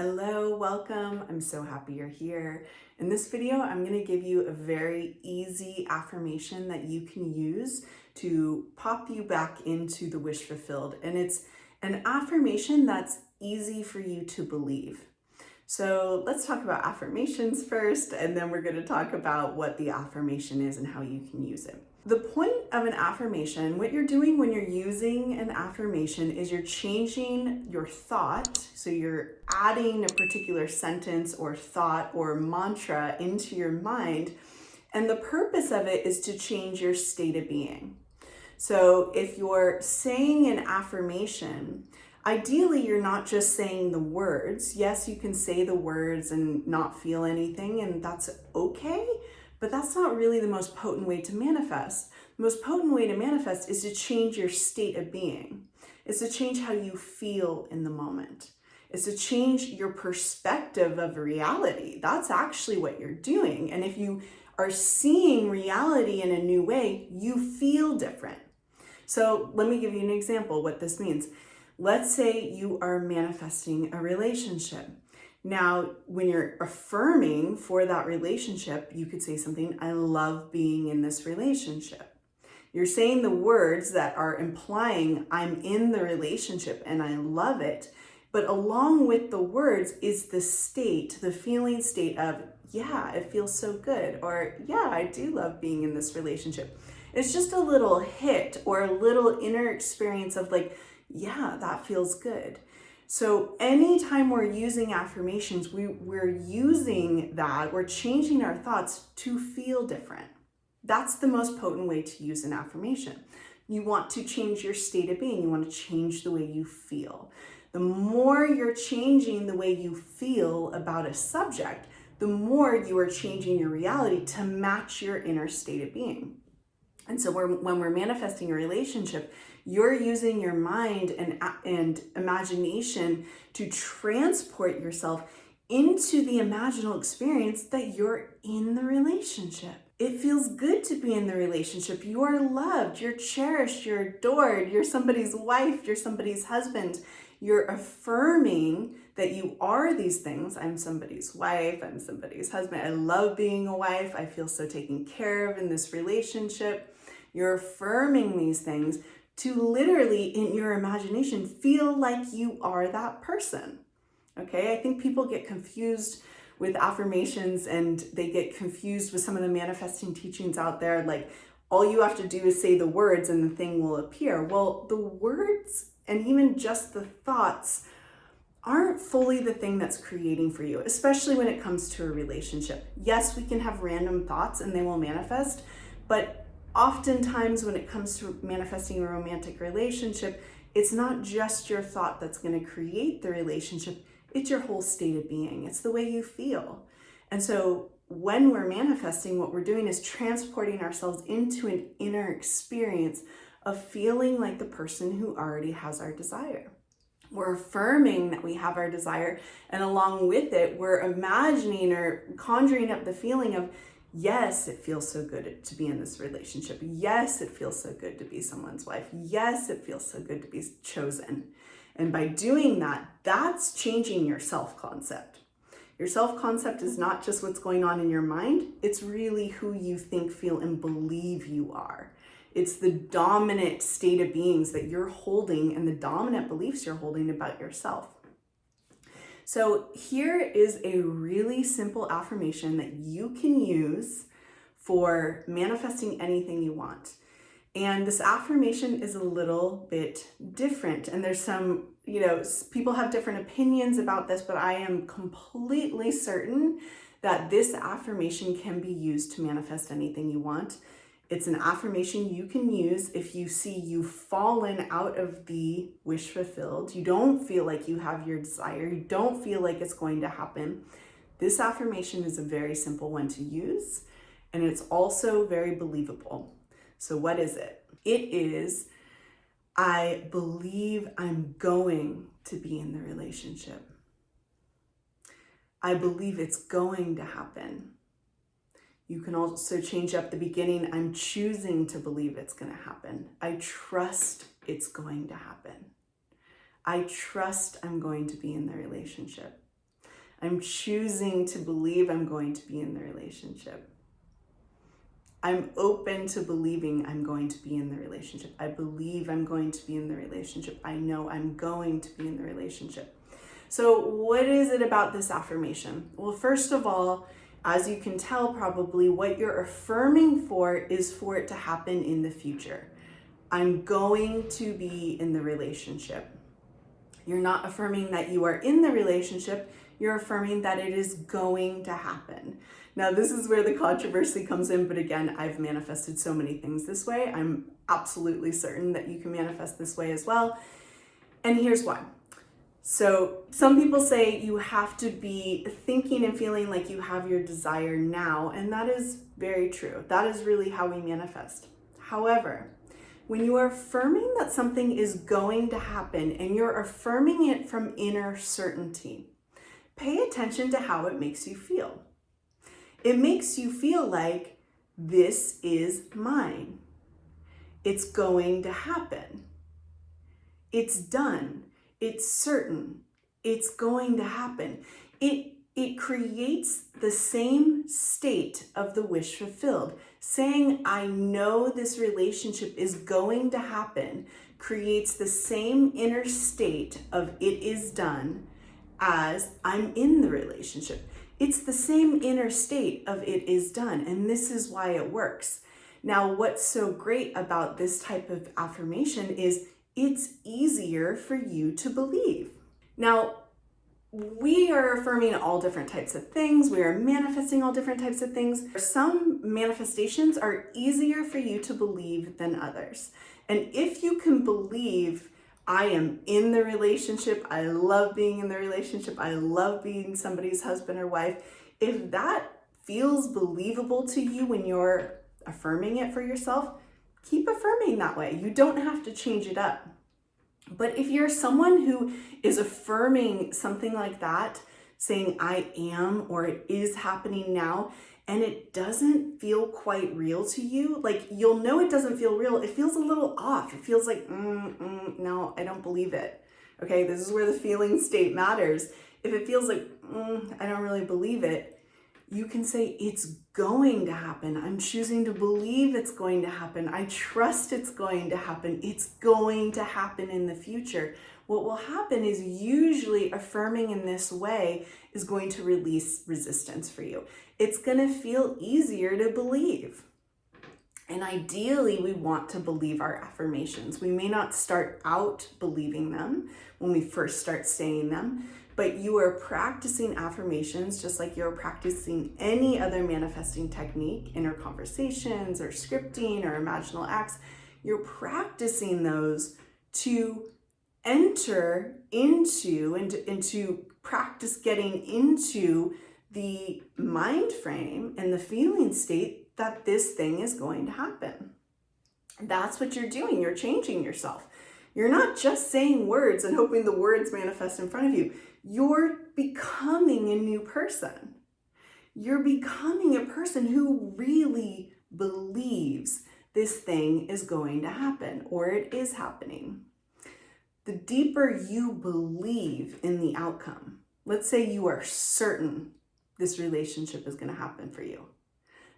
Hello, welcome. I'm so happy you're here. In this video, I'm going to give you a very easy affirmation that you can use to pop you back into the wish fulfilled. And it's an affirmation that's easy for you to believe. So let's talk about affirmations first, and then we're going to talk about what the affirmation is and how you can use it. The point of an affirmation, what you're doing when you're using an affirmation is you're changing your thought. So you're adding a particular sentence or thought or mantra into your mind. And the purpose of it is to change your state of being. So if you're saying an affirmation, ideally, you're not just saying the words. Yes, you can say the words and not feel anything, and that's okay, but that's not really the most potent way to manifest. The most potent way to manifest is to change your state of being. It's to change how you feel in the moment. It's to change your perspective of reality. That's actually what you're doing. And if you are seeing reality in a new way, you feel different. So let me give you an example what this means. Let's say you are manifesting a relationship. Now, when you're affirming for that relationship, you could say something, I love being in this relationship. You're saying the words that are implying I'm in the relationship and I love it. But along with the words is the state, the feeling state of, yeah, it feels so good. Or, yeah, I do love being in this relationship. It's just a little hit or a little inner experience of like, yeah, that feels good. So anytime we're using affirmations, we're using that, we're changing our thoughts to feel different. That's the most potent way to use an affirmation. You want to change your state of being. You want to change the way you feel. The more you're changing the way you feel about a subject, the more you are changing your reality to match your inner state of being. And so when we're manifesting a relationship, you're using your mind and imagination to transport yourself into the imaginal experience that you're in the relationship. It feels good to be in the relationship. You are loved, you're cherished, you're adored, you're somebody's wife, you're somebody's husband. You're affirming that you are these things. I'm somebody's wife, I'm somebody's husband. I love being a wife. I feel so taken care of in this relationship. You're affirming these things to literally, in your imagination, feel like you are that person. Okay, I think people get confused with affirmations and they get confused with some of the manifesting teachings out there. Like, all you have to do is say the words and the thing will appear. Well, the words and even just the thoughts aren't fully the thing that's creating for you, especially when it comes to a relationship. Yes, we can have random thoughts and they will manifest, but oftentimes when it comes to manifesting a romantic relationship, it's not just your thought that's going to create the relationship, it's your whole state of being. It's the way you feel. And so when we're manifesting, what we're doing is transporting ourselves into an inner experience of feeling like the person who already has our desire. We're affirming that we have our desire, and along with it, we're imagining or conjuring up the feeling of, yes, it feels so good to be in this relationship. Yes, it feels so good to be someone's wife. Yes, it feels so good to be chosen. And by doing that, that's changing your self-concept. Your self-concept is not just what's going on in your mind, it's really who you think, feel, and believe you are. It's the dominant state of beings that you're holding and the dominant beliefs you're holding about yourself. So here is a really simple affirmation that you can use for manifesting anything you want. And this affirmation is a little bit different. And there's some, people have different opinions about this, but I am completely certain that this affirmation can be used to manifest anything you want. It's an affirmation you can use if you see you've fallen out of the wish fulfilled. You don't feel like you have your desire. You don't feel like it's going to happen. This affirmation is a very simple one to use, and it's also very believable. So what is it? It is, I believe I'm going to be in the relationship. I believe it's going to happen. You can also change up the beginning. I'm choosing to believe it's going to happen. I trust it's going to happen. I trust I'm going to be in the relationship. I'm choosing to believe I'm going to be in the relationship. I'm open to believing I'm going to be in the relationship. I believe I'm going to be in the relationship. I know I'm going to be in the relationship. So what is it about this affirmation? Well, first of all, as you can tell probably, what you're affirming for is for it to happen in the future. I'm going to be in the relationship. You're not affirming that you are in the relationship. You're affirming that it is going to happen. Now, this is where the controversy comes in, but again, I've manifested so many things this way. I'm absolutely certain that you can manifest this way as well. And here's why. So some people say you have to be thinking and feeling like you have your desire now, and that is very true. That is really how we manifest. However, when you are affirming that something is going to happen and you're affirming it from inner certainty, pay attention to how it makes you feel. It makes you feel like this is mine. It's going to happen. It's done. It's certain. It's going to happen. It creates the same state of the wish fulfilled. Saying, I know this relationship is going to happen, creates the same inner state of it is done as I'm in the relationship. It's the same inner state of it is done, and this is why it works. Now, what's so great about this type of affirmation is it's easier for you to believe. Now, we are affirming all different types of things. We are manifesting all different types of things. Some manifestations are easier for you to believe than others. And if you can believe, I am in the relationship, I love being in the relationship, I love being somebody's husband or wife, if that feels believable to you when you're affirming it for yourself, keep affirming that way. You don't have to change it up. But if you're someone who is affirming something like that, saying I am or it is happening now, and it doesn't feel quite real to you, like you'll know it doesn't feel real. It feels a little off. It feels like, no, I don't believe it. Okay, this is where the feeling state matters. If it feels like, I don't really believe it, you can say it's going to happen. I'm choosing to believe it's going to happen. I trust it's going to happen. It's going to happen in the future. What will happen is usually affirming in this way is going to release resistance for you. It's going to feel easier to believe. And ideally, we want to believe our affirmations. We may not start out believing them when we first start saying them, but you are practicing affirmations just like you're practicing any other manifesting technique, inner conversations or scripting or imaginal acts. You're practicing those to enter into and to practice getting into the mind frame and the feeling state that this thing is going to happen. That's what you're doing. You're changing yourself. You're not just saying words and hoping the words manifest in front of you. You're becoming a new person. You're becoming a person who really believes this thing is going to happen or it is happening. The deeper you believe in the outcome, let's say you are certain this relationship is going to happen for you,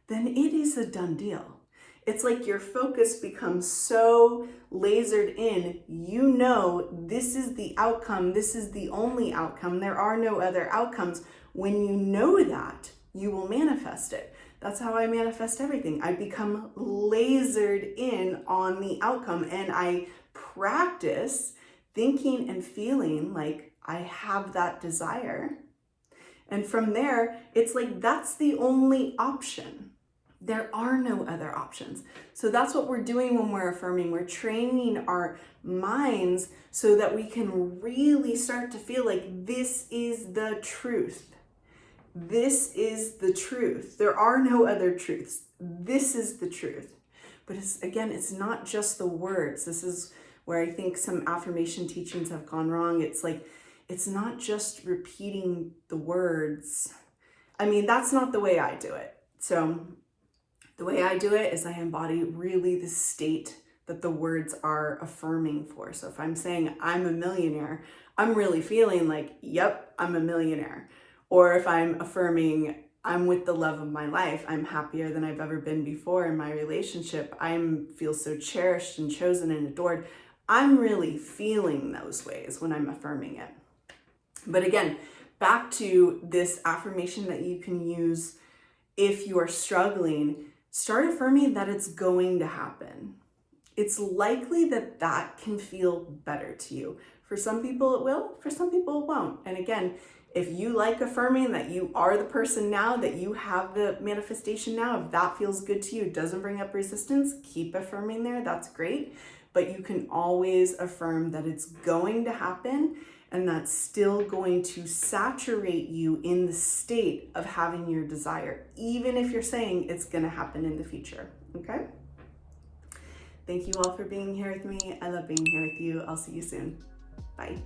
then it is a done deal. It's like your focus becomes so lasered in, you know this is the outcome, this is the only outcome, there are no other outcomes. When you know that, you will manifest it. That's how I manifest everything. I become lasered in on the outcome and I practice thinking and feeling like I have that desire. And from there, it's like that's the only option. There are no other options. So that's what we're doing when we're affirming. We're training our minds so that we can really start to feel like this is the truth. This is the truth. There are no other truths. This is the truth. But it's not just the words. This is where I think some affirmation teachings have gone wrong. It's like, it's not just repeating the words. I mean, that's not the way I do it. So the way I do it is I embody really the state that the words are affirming for. So if I'm saying I'm a millionaire, I'm really feeling like, yep, I'm a millionaire. Or if I'm affirming, I'm with the love of my life, I'm happier than I've ever been before in my relationship, feel so cherished and chosen and adored, I'm really feeling those ways when I'm affirming it. But again, back to this affirmation that you can use if you are struggling, start affirming that it's going to happen. It's likely that that can feel better to you. For some people it will, for some people it won't. And again, if you like affirming that you are the person now, that you have the manifestation now, if that feels good to you, doesn't bring up resistance, keep affirming there, that's great. But you can always affirm that it's going to happen, and that's still going to saturate you in the state of having your desire, even if you're saying it's going to happen in the future, okay? Thank you all for being here with me. I love being here with you. I'll see you soon. Bye.